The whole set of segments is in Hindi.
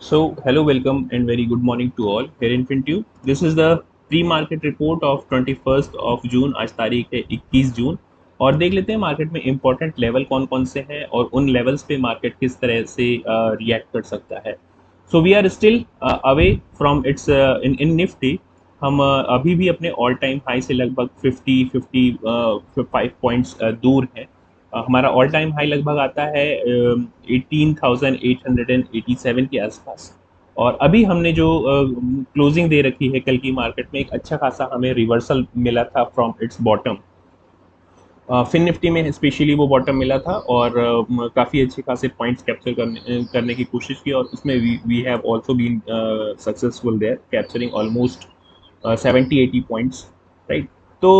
So, hello, welcome, and very good morning to all here in FinTube. This is the pre-market report of 21st of June. आज तारीख है 21 जून और देख लेते हैं मार्केट में इंपॉर्टेंट लेवल कौन कौन से हैं और उन लेवल्स पे मार्केट किस तरह से रिएक्ट कर सकता है. So we are still away from its in Nifty. हम अभी भी अपने ऑल टाइम हाई से लगभग 50-55 पॉइंट्स दूर हैं. हमारा ऑल टाइम हाई लगभग आता है 18,887 के आसपास. और अभी हमने जो क्लोजिंग दे रखी है कल की मार्केट में, एक अच्छा खासा हमें रिवर्सल मिला था from its bottom. Fin Nifty में स्पेशली वो बॉटम मिला था और काफ़ी अच्छे खासे पॉइंट्स कैप्चर करने की कोशिश की और उसमें we have also been successful there capturing almost 70-80 points, right. तो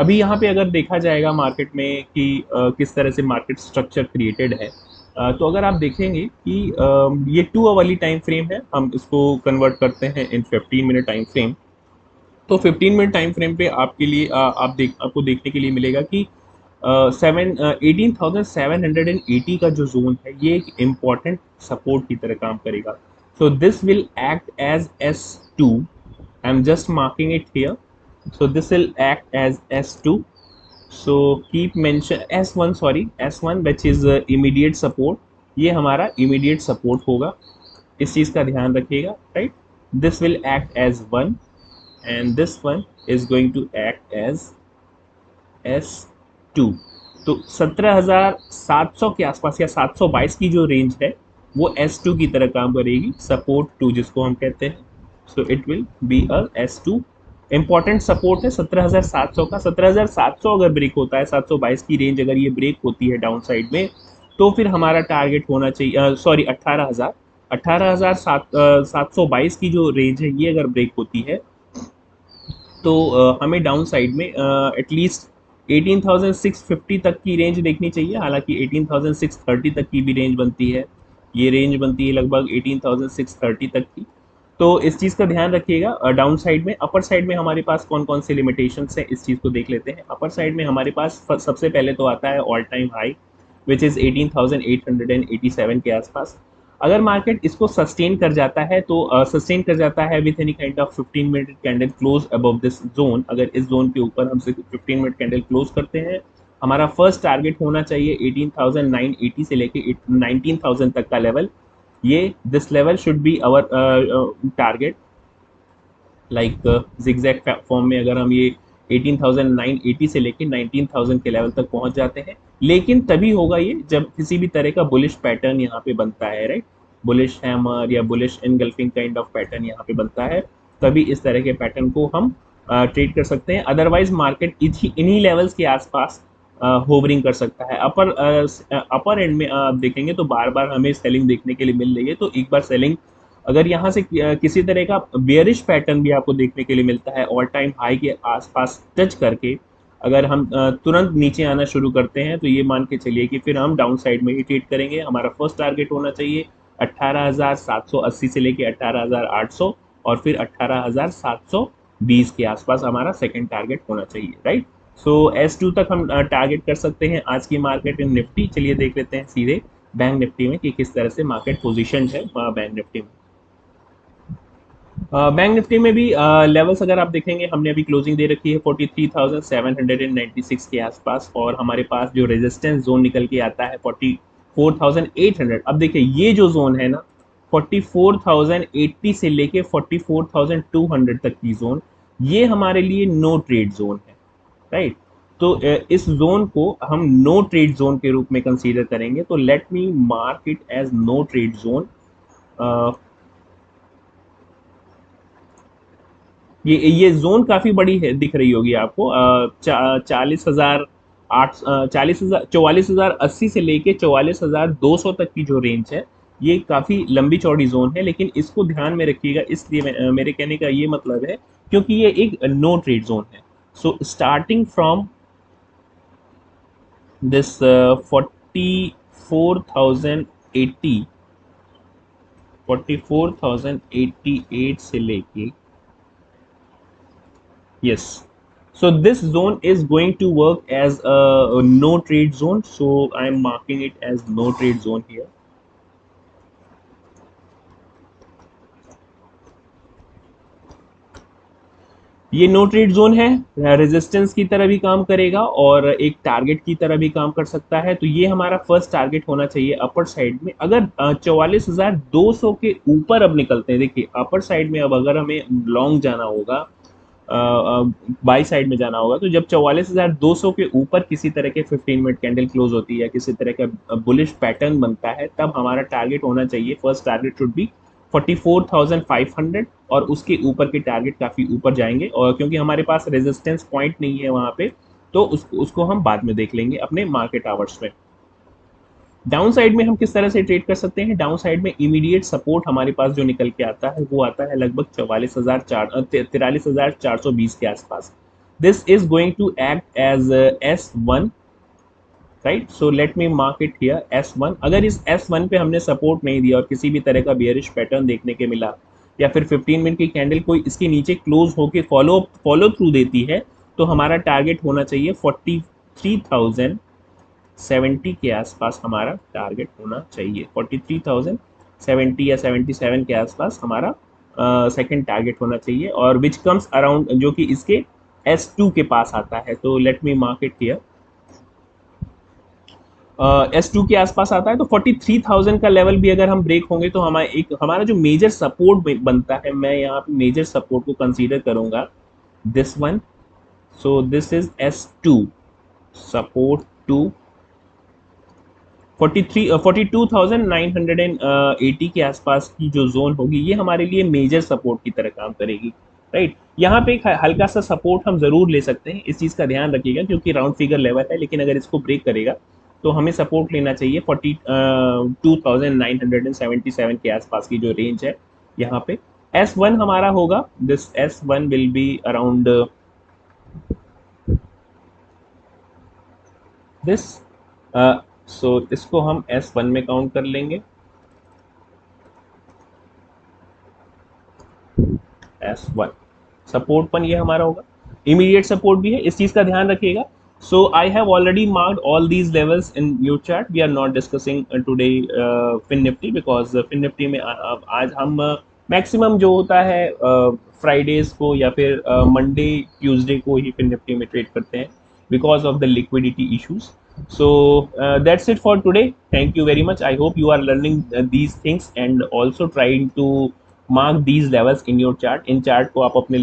अभी यहाँ पे अगर देखा जाएगा मार्केट में कि किस तरह से मार्केट स्ट्रक्चर क्रिएटेड है, तो अगर आप देखेंगे कि ये 2 आवर वाली टाइम फ्रेम है, हम इसको कन्वर्ट करते हैं इन 15 मिनट टाइम फ्रेम. तो 15 मिनट टाइम फ्रेम पे आपके लिए आपको देखने के लिए मिलेगा कि 18,780 का जो जोन है ये एक इम्पॉर्टेंट सपोर्ट की तरह काम करेगा. So this will act as S2. I am just marking it here. So this will act as S2. So keep mention S1, sorry, S1 which is immediate support. ये हमारा immediate support होगा, इस चीज़ का ध्यान रखिएगा, right? This will act as 1 and this one is going to act as S2. तो 17,700 के आसपास या 722 की जो रेंज है वो S2 की तरह काम करेगी, सपोर्ट 2 जिसको हम कहते हैं. So it will be a S2. Important support है 17,700 का. 17,700 अगर ब्रेक होता है, 722 की रेंज अगर ये ब्रेक होती है डाउन साइड में, तो फिर हमारा टारगेट होना चाहिए, सॉरी 18,000. 18,722 की जो रेंज है ये अगर ब्रेक होती है तो हमें डाउन साइड में एटलीस्ट 18,650 तक की रेंज देखनी चाहिए. हालांकि 18,630 तक की भी रेंज बनती है, ये रेंज बनती है लगभग 18,630 तक की. तो इस चीज़ का ध्यान रखिएगा. डाउन साइड में, अपर साइड में हमारे पास कौन कौन से लिमिटेशंस हैं इस चीज़ को देख लेते हैं. अपर साइड में हमारे पास सबसे पहले तो आता है all time high which is 18,887 के आसपास. अगर मार्केट इसको सस्टेन कर जाता है तो सस्टेन कर जाता है with any kind of 15 minute candle close above this zone. अगर इस जोन के ऊपर हम 15 मिनट कैंडल क्लोज करते हैं, हमारा फर्स्ट टारगेट होना चाहिए 18,980 से लेके 19,000 तक का लेवल. ये this level should be our target. Like zigzag form में अगर हम ये 18,980 से लेके 19,000 के लेवल तक पहुंच जाते हैं, लेकिन तभी होगा ये जब किसी भी तरह का बुलिश पैटर्न यहाँ पे बनता है, राइट. बुलिश हैमर या bullish engulfing kind of pattern यहाँ पे बनता है, तभी इस तरह के पैटर्न को हम ट्रेड कर सकते हैं. अदरवाइज मार्केट इन्हीं लेवल्स के आसपास होवरिंग कर सकता है. अपर एंड में आप देखेंगे तो बार बार हमें सेलिंग देखने के लिए मिल रही है. तो एक बार सेलिंग अगर यहाँ से किसी तरह का बेयरिश पैटर्न भी आपको देखने के लिए मिलता है ऑल टाइम हाई के आसपास टच करके, अगर हम तुरंत नीचे आना शुरू करते हैं, तो ये मान के चलिए कि फिर हम डाउन साइड में ही ट्रेड करेंगे. हमारा फर्स्ट टारगेट होना चाहिए 18,780 से लेके 18,800 और फिर 18,720 के आसपास हमारा सेकेंड टारगेट होना चाहिए, राइट. सो S2 तक हम टारगेट कर सकते हैं आज की मार्केट इन निफ्टी. चलिए देख लेते हैं सीधे बैंक निफ्टी में कि किस तरह से मार्केट पोजीशन है बैंक निफ्टी में. बैंक निफ्टी में भी लेवल्स अगर आप देखेंगे, हमने अभी क्लोजिंग दे रखी है 43,796 के आसपास और हमारे पास जो रेजिस्टेंस जोन निकल के आता है 44,800. अब देखिए ये जो जोन है ना, 44,080 से लेके 44,200 तक की जोन, ये हमारे लिए नो ट्रेड जोन है, राइट. तो इस जोन को हम नो ट्रेड जोन के रूप में कंसीडर करेंगे. तो let me mark it as no trade zone. ये जोन काफी बड़ी है, दिख रही होगी आपको. 44,080 से लेके 44,200 तक की जो रेंज है, ये काफी लंबी चौड़ी जोन है. लेकिन इसको ध्यान में रखिएगा, इसलिए मेरे कहने का ये मतलब है क्योंकि ये एक नो ट्रेड जोन है. सो स्टार्टिंग फ्रॉम दिस 44,080, 44,088 से लेके, yes, so this zone is going to work as a no trade zone, so I am marking it as no trade zone here. ये नो ट्रेड जोन है, रेजिस्टेंस की तरह भी काम करेगा और एक टारगेट की तरह भी काम कर सकता है। तो ये हमारा फर्स्ट टारगेट होना चाहिए अपर साइड में। अगर 44,200 के ऊपर अब निकलते हैं, देखिए अपर साइड में अब अगर हमें लॉन्ग जाना होगा, बाई साइड में जाना होगा, तो जब 44,200 के ऊपर किसी तरह के 15 मिनट कैंडल क्लोज होती है या किसी तरह का बुलिश पैटर्न बनता है, तब हमारा टारगेट होना चाहिए, फर्स्ट टारगेट शुड बी 44,500, और उसके ऊपर के टारगेट काफ़ी ऊपर जाएंगे, और क्योंकि हमारे पास रेजिस्टेंस पॉइंट नहीं है वहाँ पे, तो उसको हम बाद में देख लेंगे अपने मार्केट आवर्स में। डाउन साइड में हम किस तरह से ट्रेड कर सकते हैं? डाउन साइड में इमीडिएट सपोर्ट हमारे पास जो निकल के आता है वो आता है लगभग 43,420 के आसपास। This is going to act as S1, right? So let me mark it here S1। अगर इस S1 पे हमने सपोर्ट नहीं दिया और किसी भी तरह का बेयरिश पैटर्न देखने के मिला, या फिर 15 मिनट की कैंडल कोई इसके नीचे क्लोज होके फॉलो थ्रू देती है, तो हमारा टारगेट होना चाहिए 43,070 के आसपास। हमारा टारगेट होना चाहिए 43,070 या 77 के आसपास हमारा सेकंड टारगेट होना चाहिए, और विच कम्स अराउंड, जो कि इसके S2 के पास आता है। तो let me mark it here, S2 के आसपास आता है। तो 43,000 का लेवल भी अगर हम ब्रेक होंगे तो हमारा जो मेजर सपोर्ट बनता है, मैं यहाँ पे मेजर सपोर्ट को कंसीडर करूंगा, this one. So this is S2 support to 42,980 के आसपास की जो जोन होगी, ये हमारे लिए मेजर सपोर्ट की तरह काम करेगी, राइट? यहाँ पे एक हल्का सा सपोर्ट हम जरूर ले सकते हैं, इस चीज़ का ध्यान रखिएगा, क्योंकि राउंड फिगर लेवल है, लेकिन अगर इसको ब्रेक करेगा तो हमें सपोर्ट लेना चाहिए 42,977 के आसपास की जो रेंज है यहाँ पे। S1 हमारा होगा, this S1 will be around this, so इसको हम S1 में काउंट कर लेंगे, S1 सपोर्ट पर ये हमारा होगा, इमीडिएट सपोर्ट भी है, इस चीज का ध्यान रखिएगा। So I have already marked all these levels in your chart. We are not discussing today Fin Nifty, because Fin Nifty में आज हम मैक्सिमम जो होता है फ्राइडेज को या फिर मंडे ट्यूसडे को ही फिन निफ्टी में ट्रेड करते हैं, because of the liquidity issues. So that's it for today. Thank you very much. I hope you are learning these things and also trying to mark these levels in your chart. In chart को आप अपने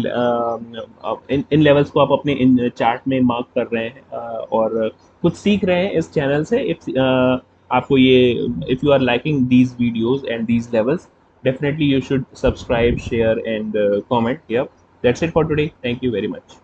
इन लेवल्स को आप अपने इन चार्ट में मार्क कर रहे हैं, और कुछ सीख रहे हैं इस चैनल से। इफ आपको ये, if you are liking these videos and these levels, definitely you should subscribe, share and comment here. That's it for today. Thank you very much.